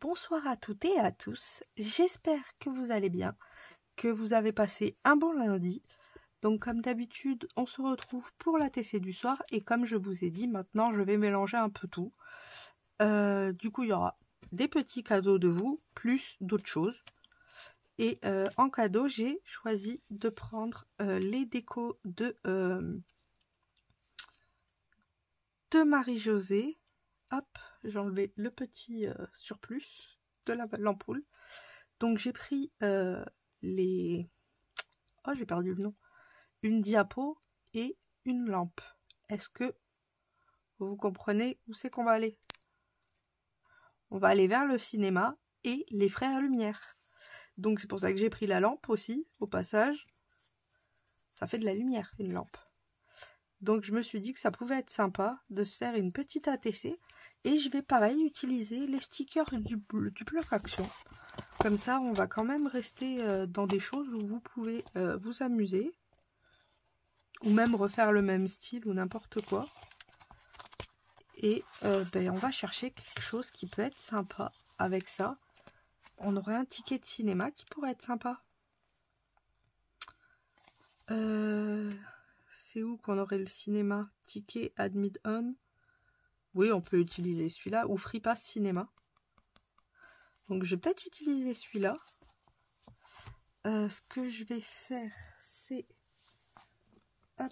Bonsoir à toutes et à tous, j'espère que vous allez bien, que vous avez passé un bon lundi. Donc comme d'habitude, on se retrouve pour la TC du soir et comme je vous ai dit, maintenant je vais mélanger un peu tout. Du coup, il y aura des petits cadeaux de vous, plus d'autres choses. Et en cadeau, j'ai choisi de prendre les décos de Marie-Josée. Hop, j'ai enlevé le petit surplus de l'ampoule. Donc j'ai pris les... Oh, j'ai perdu le nom. Une diapo et une lampe. Est-ce que vous comprenez où c'est qu'on va aller? On va aller vers le cinéma et les Frères Lumière. Donc c'est pour ça que j'ai pris la lampe aussi, au passage. Ça fait de la lumière, une lampe. Donc je me suis dit que ça pouvait être sympa de se faire une petite ATC. Et je vais pareil utiliser les stickers du bloc action. Comme ça, on va quand même rester dans des choses où vous pouvez vous amuser. Ou même refaire le même style ou n'importe quoi. Et on va chercher quelque chose qui peut être sympa avec ça. On aurait un ticket de cinéma qui pourrait être sympa. C'est où qu'on aurait le cinéma? Ticket admit on. Oui, on peut utiliser celui-là. Ou Free Pass Cinéma. Donc je vais peut-être utiliser celui-là. Ce que je vais faire, c'est... Hop.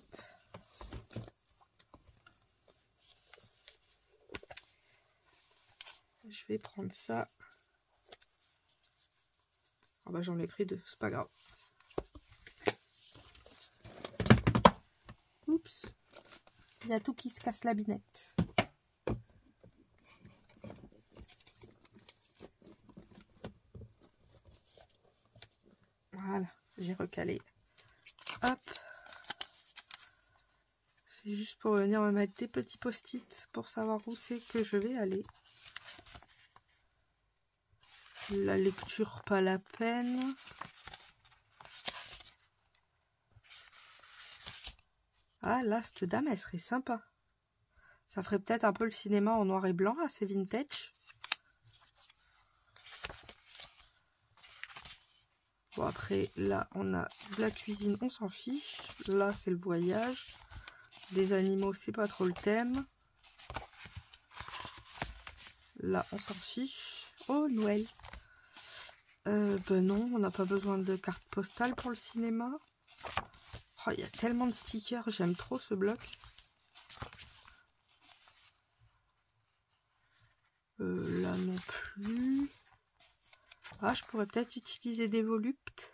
Je vais prendre ça. Ah bah j'en ai pris deux, c'est pas grave. Oups. Il y a tout qui se casse la binette. Voilà, j'ai recalé. Hop. C'est juste pour venir me mettre des petits post-it pour savoir où c'est que je vais aller. La lecture, pas la peine. Ah là, cette dame, elle serait sympa. Ça ferait peut-être un peu le cinéma en noir et blanc, assez vintage. Bon, après, là, on a de la cuisine, on s'en fiche. Là, c'est le voyage. Des animaux, c'est pas trop le thème. Là, on s'en fiche. Oh, Noël. Ben non, on n'a pas besoin de carte postale pour le cinéma. Oh, il y a tellement de stickers, j'aime trop ce bloc. Là non plus. Ah, je pourrais peut-être utiliser des voluptes.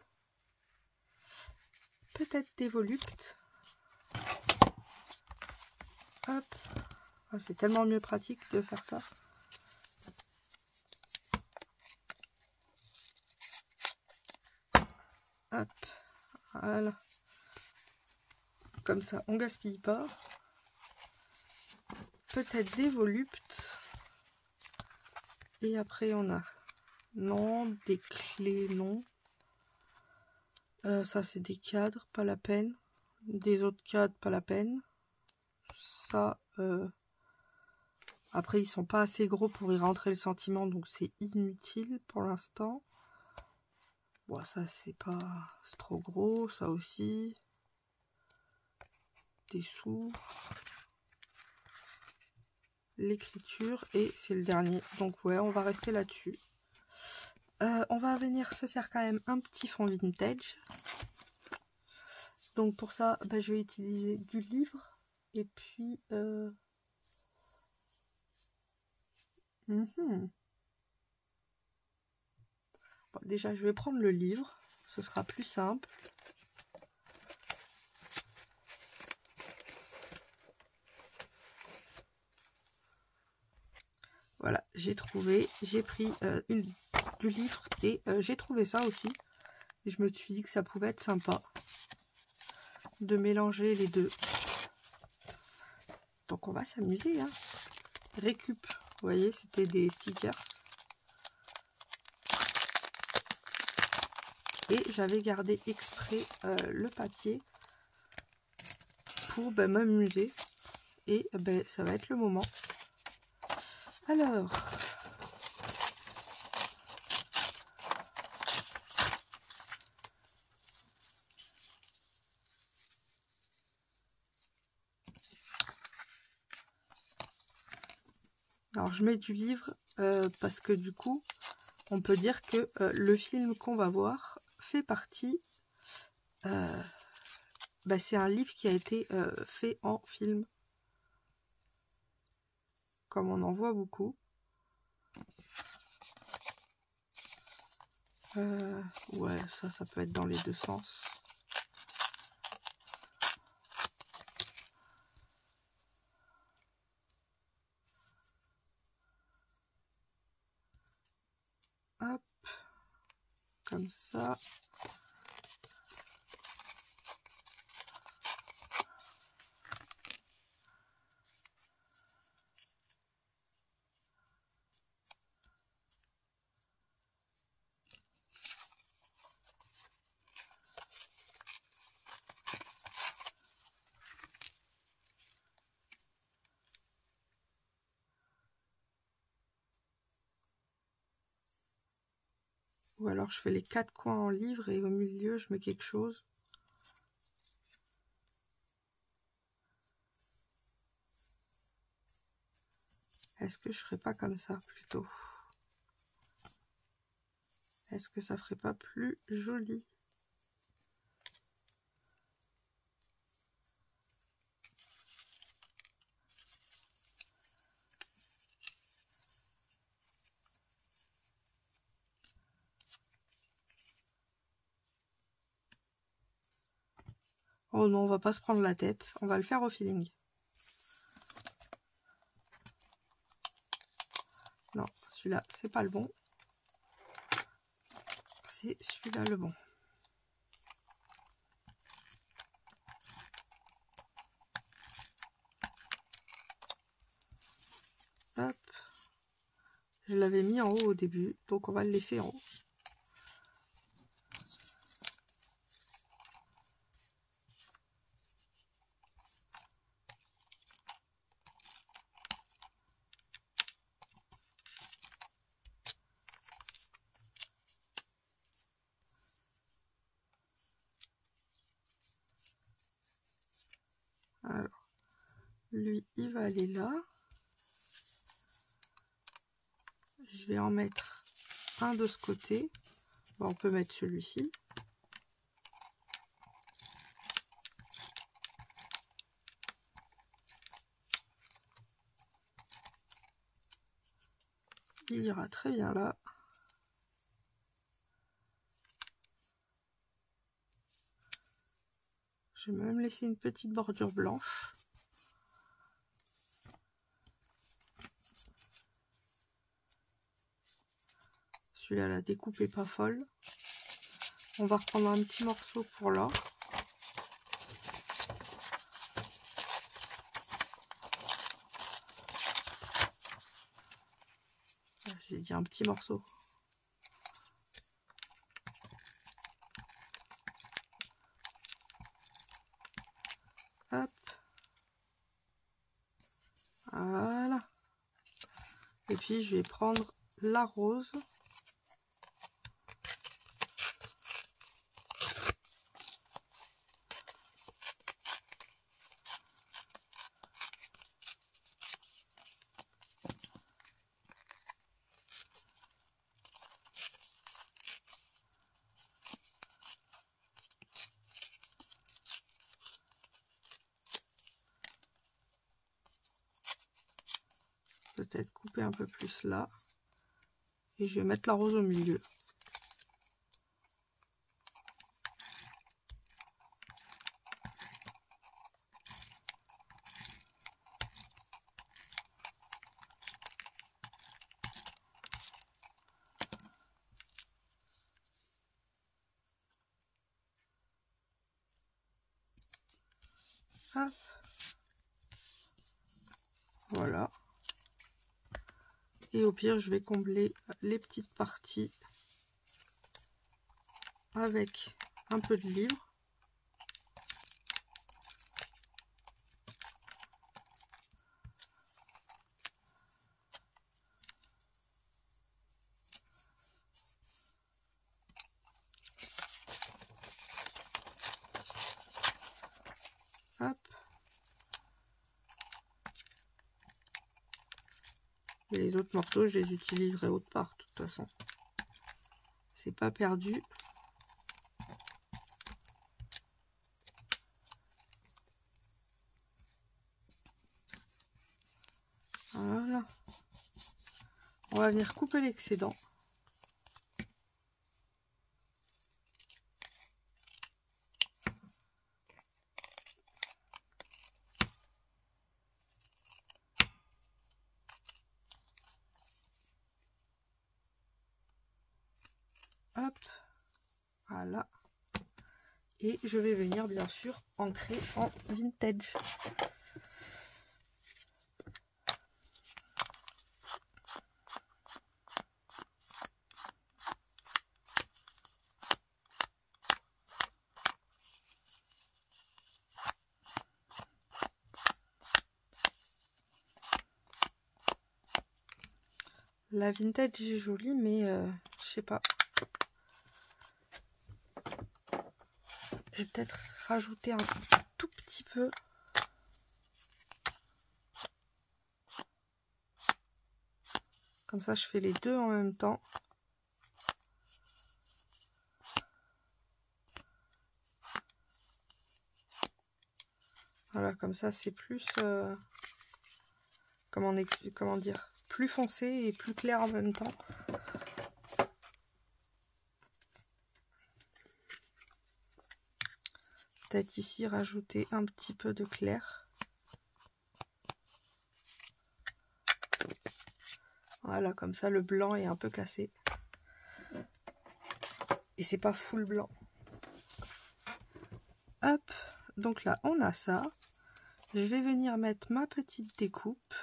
Peut-être des voluptes. Hop. Ah, c'est tellement mieux pratique de faire ça. Hop. Voilà. Comme ça, on gaspille pas. Peut-être des voluptes. Et après, on a... Non, des clés, non. Ça, c'est des cadres, pas la peine. Des autres cadres, pas la peine. Ça, après, ils sont pas assez gros pour y rentrer le sentiment, donc c'est inutile pour l'instant. Bon, ça, c'est pas... C'est trop gros, ça aussi. Des sous. L'écriture, et c'est le dernier. Donc, ouais, on va rester là-dessus. On va venir se faire quand même un petit fond vintage. Donc pour ça, je vais utiliser du livre. Et puis... Bon, déjà, je vais prendre le livre. Ce sera plus simple. Voilà, j'ai trouvé. J'ai pris du livre et j'ai trouvé ça aussi. Et je me suis dit que ça pouvait être sympa de mélanger les deux. Donc on va s'amuser, hein. Récup, vous voyez, c'était des stickers. Et j'avais gardé exprès le papier pour m'amuser. Et ça va être le moment. Alors, Alors je mets du livre parce que du coup, on peut dire que le film qu'on va voir fait partie... c'est un livre qui a été fait en film. Comme on en voit beaucoup. Ouais, ça peut être dans les deux sens. Hop, comme ça. Ou alors je fais les 4 coins en livre et au milieu je mets quelque chose. Est-ce que je ferais pas comme ça plutôt? Est-ce que ça ferait pas plus joli? Oh non, on va pas se prendre la tête, on va le faire au feeling. Non, celui-là, c'est pas le bon. C'est celui-là le bon. Hop. Je l'avais mis en haut au début, donc on va le laisser en haut. Alors, lui, il va aller là. Je vais en mettre un de ce côté. Bon, on peut mettre celui-ci. Il ira très bien là. Je vais même laisser une petite bordure blanche. Celui-là, la découpe est pas folle. On va reprendre un petit morceau pour là. J'ai dit un petit morceau. Hop. Voilà. Et puis je vais prendre la rose. Peut-être couper un peu plus là. Et je vais mettre la rose au milieu. Hop. Voilà. Et au pire, je vais combler les petites parties avec un peu de livre. Hop. Et les autres morceaux, je les utiliserai autre part, de toute façon. C'est pas perdu. Voilà. On va venir couper l'excédent. Hop, voilà. Et je vais venir bien sûr ancrer en vintage. La vintage est jolie, mais je sais pas. Je vais peut-être rajouter un tout petit peu. Comme ça, je fais les deux en même temps. Voilà, comme ça, c'est plus... comment dire, plus foncé et plus clair en même temps. Peut-être ici rajouter un petit peu de clair. Voilà, comme ça le blanc est un peu cassé. Et c'est pas full blanc. Hop, donc là on a ça. Je vais venir mettre ma petite découpe.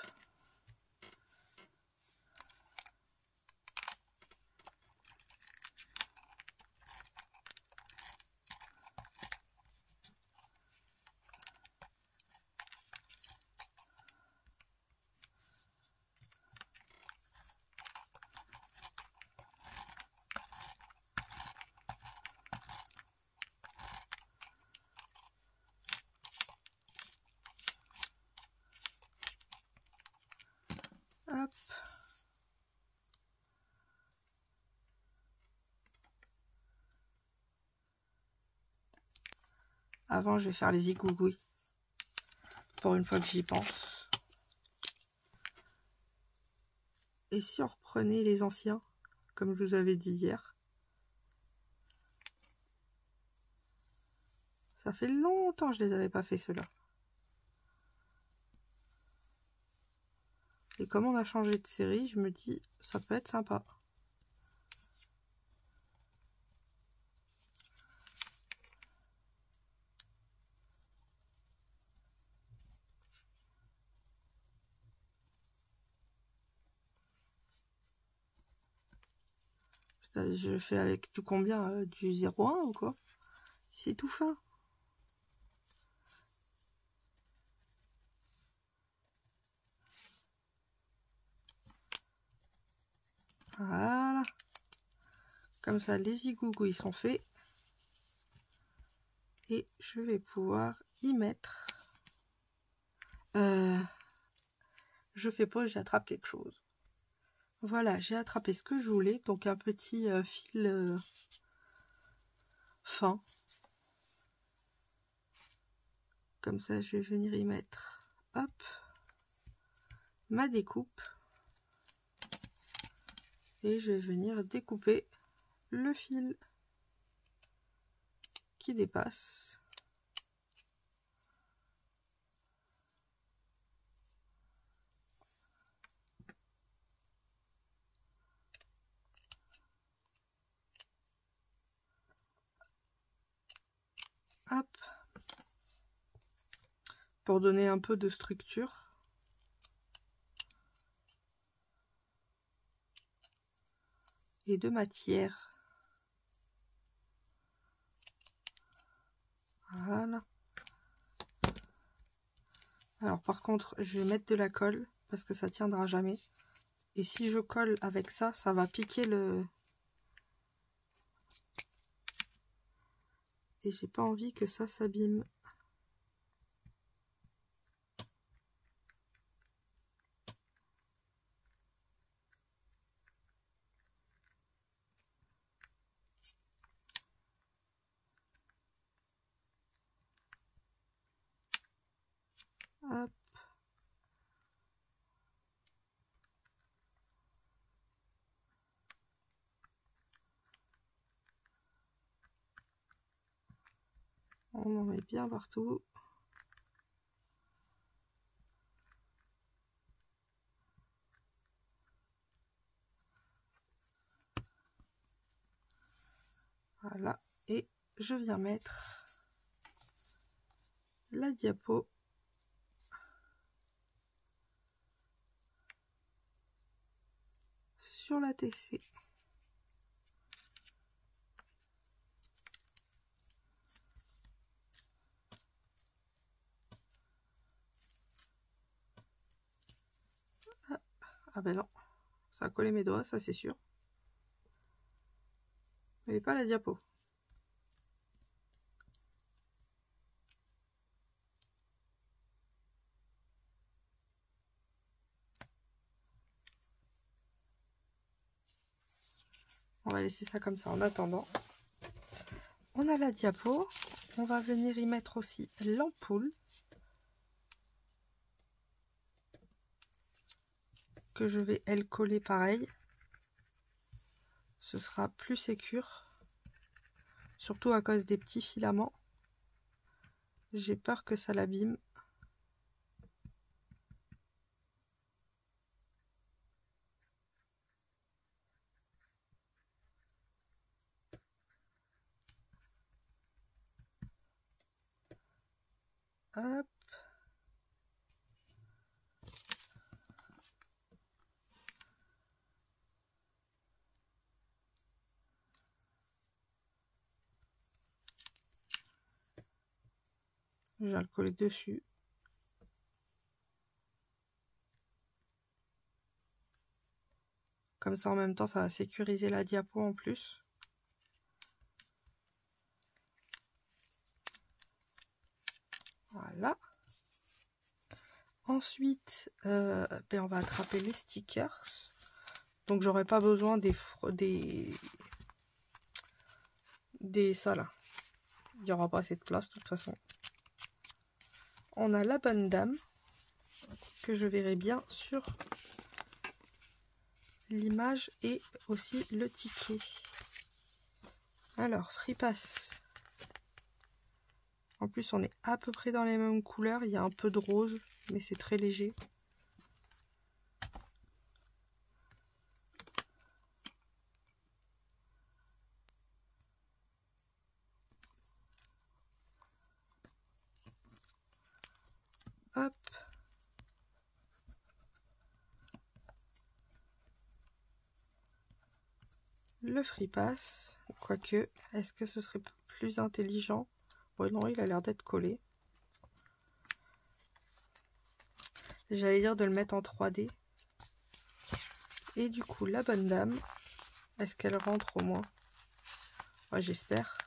Hop. Avant, je vais faire les zigougouis. Pour une fois que j'y pense. Et si on reprenait les anciens, comme je vous avais dit hier. Ça fait longtemps que je les avais pas fait ceux-là. Et comme on a changé de série, je me dis, ça peut être sympa. Je fais avec du combien du 0,1 ou quoi? C'est tout fin. Voilà. Comme ça, les zigougous ils sont faits. Et je vais pouvoir y mettre. Je fais pause, j'attrape quelque chose. Voilà, j'ai attrapé ce que je voulais. Donc un petit fil fin. Comme ça, je vais venir y mettre, hop, ma découpe. Et je vais venir découper le fil qui dépasse. Hop. Pour donner un peu de structure. Et de matière. Voilà. Alors par contre, je vais mettre de la colle parce que ça tiendra jamais. Et si je colle avec ça, ça va piquer le... Et j'ai pas envie que ça s'abîme. Hop. On en met bien partout. Voilà. Et je viens mettre la diapo sur la TC. Ah ben non, ça a collé mes doigts, ça c'est sûr. Mais pas la diapo. On va laisser ça comme ça en attendant. On a la diapo. On va venir y mettre aussi l'ampoule. Que je vais, elle, coller pareil. Ce sera plus sécure. Surtout à cause des petits filaments. J'ai peur que ça l'abîme. Hop. Je vais le coller dessus. Comme ça, en même temps, ça va sécuriser la diapo en plus. Voilà. Ensuite, on va attraper les stickers. Donc, j'aurai pas besoin des ça là. Il n'y aura pas assez de place de toute façon. On a la bonne dame que je verrai bien sur l'image et aussi le ticket. Alors, Free Pass. En plus, on est à peu près dans les mêmes couleurs. Il y a un peu de rose, mais c'est très léger. Hop. Le Free Pass. Quoique, est-ce que ce serait plus intelligent? Ouais, non, il a l'air d'être collé. J'allais dire de le mettre en 3D. Et du coup, la bonne dame, est-ce qu'elle rentre au moins? Ouais, j'espère.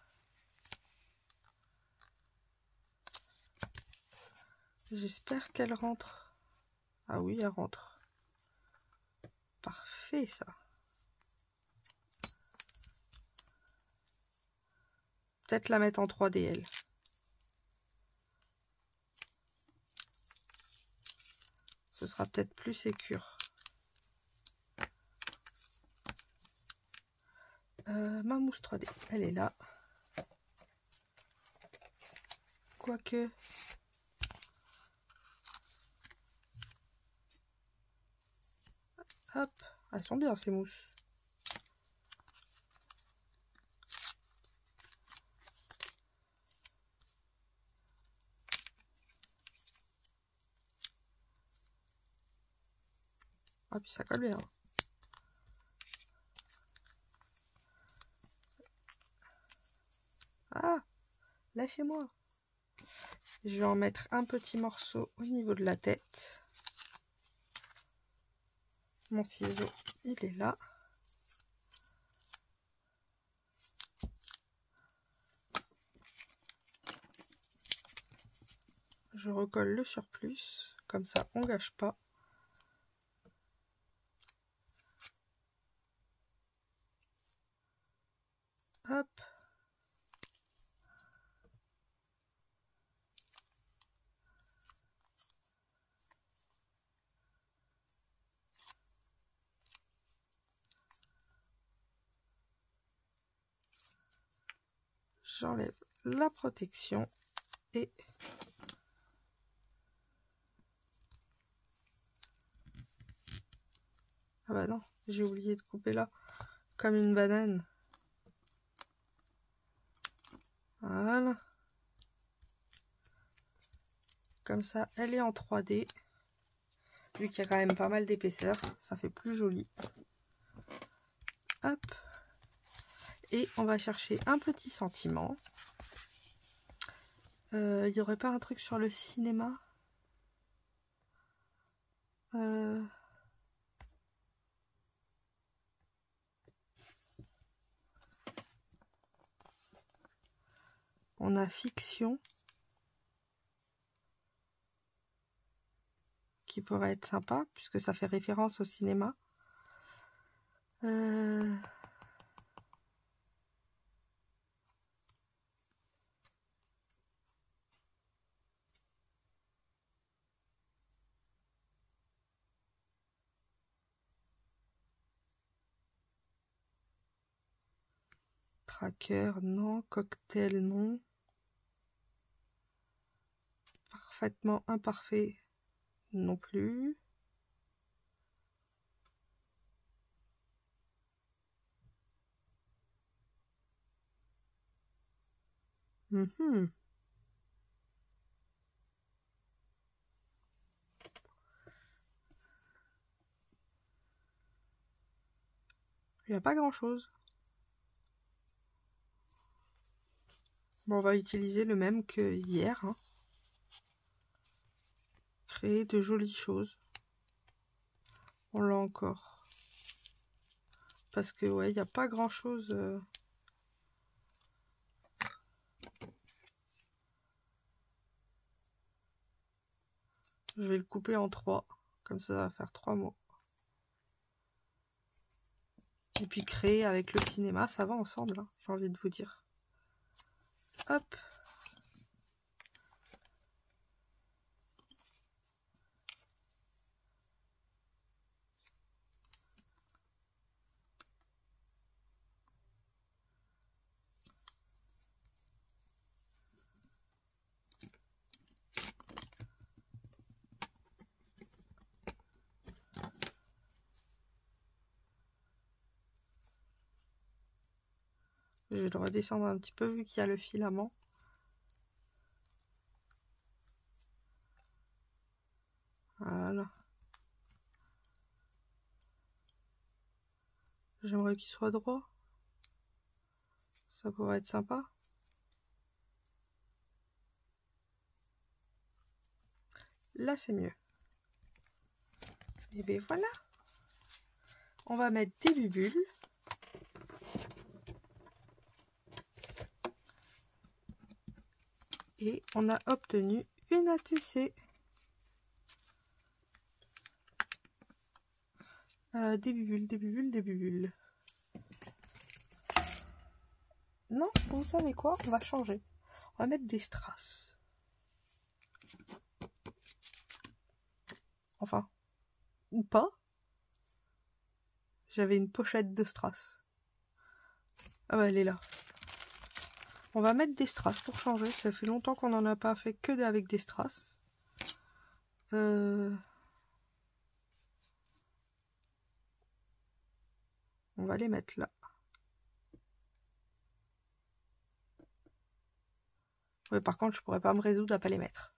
J'espère qu'elle rentre. Ah oui, elle rentre. Parfait, ça. Peut-être la mettre en 3D, elle. Ce sera peut-être plus sécure. Ma mousse 3D, elle est là. Quoique... Hop, elles sont bien ces mousses. Ah, puis ça colle bien. Ah, lâchez-moi. Je vais en mettre un petit morceau au niveau de la tête. Mon ciseau, il est là. Je recolle le surplus, comme ça on gâche pas. Hop. j'enlève la protection et ah bah non, j'ai oublié de couper là comme une banane. Voilà. Comme ça, elle est en 3D. Vu qu'il y a quand même pas mal d'épaisseur, ça fait plus joli. Hop. Et on va chercher un petit sentiment. Il n'y aurait pas un truc sur le cinéma? On a fiction. Qui pourrait être sympa, puisque ça fait référence au cinéma. Tracker, non. Cocktail, non. Parfaitement imparfait, non plus. Il n'y a pas grand chose. Bon, on va utiliser le même que hier. Hein. Créer de jolies choses. On l'a encore. Parce que ouais, il n'y a pas grand chose. Je vais le couper en 3. Comme ça va faire 3 mots. Et puis créer avec le cinéma, ça va ensemble, hein, j'ai envie de vous dire. Hop. Je vais le redescendre un petit peu vu qu'il y a le filament. Voilà. J'aimerais qu'il soit droit. Ça pourrait être sympa. Là, c'est mieux. Et bien voilà. On va mettre des bubules. Et on a obtenu une ATC. Des bubules, des bubules, des bubules. Non, vous savez quoi? On va changer. On va mettre des strass. Enfin, ou pas. J'avais une pochette de strass. Ah bah elle est là. On va mettre des strass pour changer. Ça fait longtemps qu'on n'en a pas fait que avec des strass. On va les mettre là. Ouais, par contre, je pourrais pas me résoudre à pas les mettre.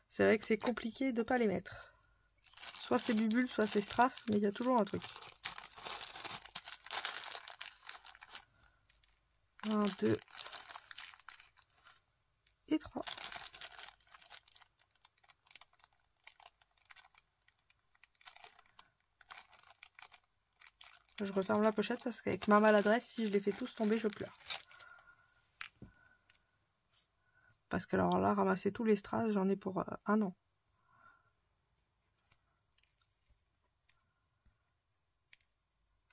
C'est vrai que c'est compliqué de pas les mettre. Soit c'est bubules, soit c'est strass, mais il y a toujours un truc. 1, 2 et 3. Je referme la pochette parce qu'avec ma maladresse, si je les fais tous tomber, je pleure. Parce que alors là, ramasser tous les strass, j'en ai pour 1 an.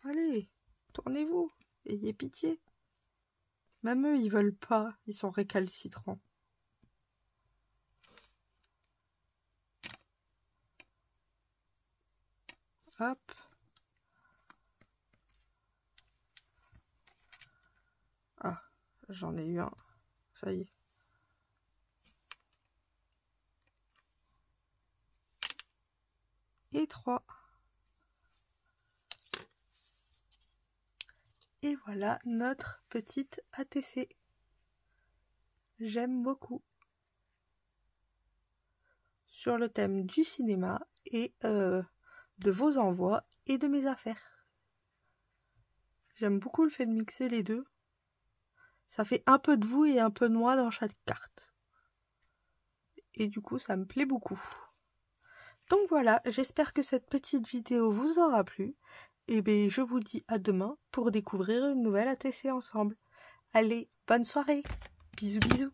Allez, tournez-vous, ayez pitié. Même eux, ils veulent pas, ils sont récalcitrants. Hop. Ah, j'en ai eu un. Ça y est. Et 3. Et voilà notre petite ATC. J'aime beaucoup. Sur le thème du cinéma et de vos envois et de mes affaires. J'aime beaucoup le fait de mixer les deux. Ça fait un peu de vous et un peu de moi dans chaque carte. Et du coup, ça me plaît beaucoup. Donc voilà, j'espère que cette petite vidéo vous aura plu. Et bien, je vous dis à demain pour découvrir une nouvelle ATC ensemble. Allez, bonne soirée. Bisous bisous.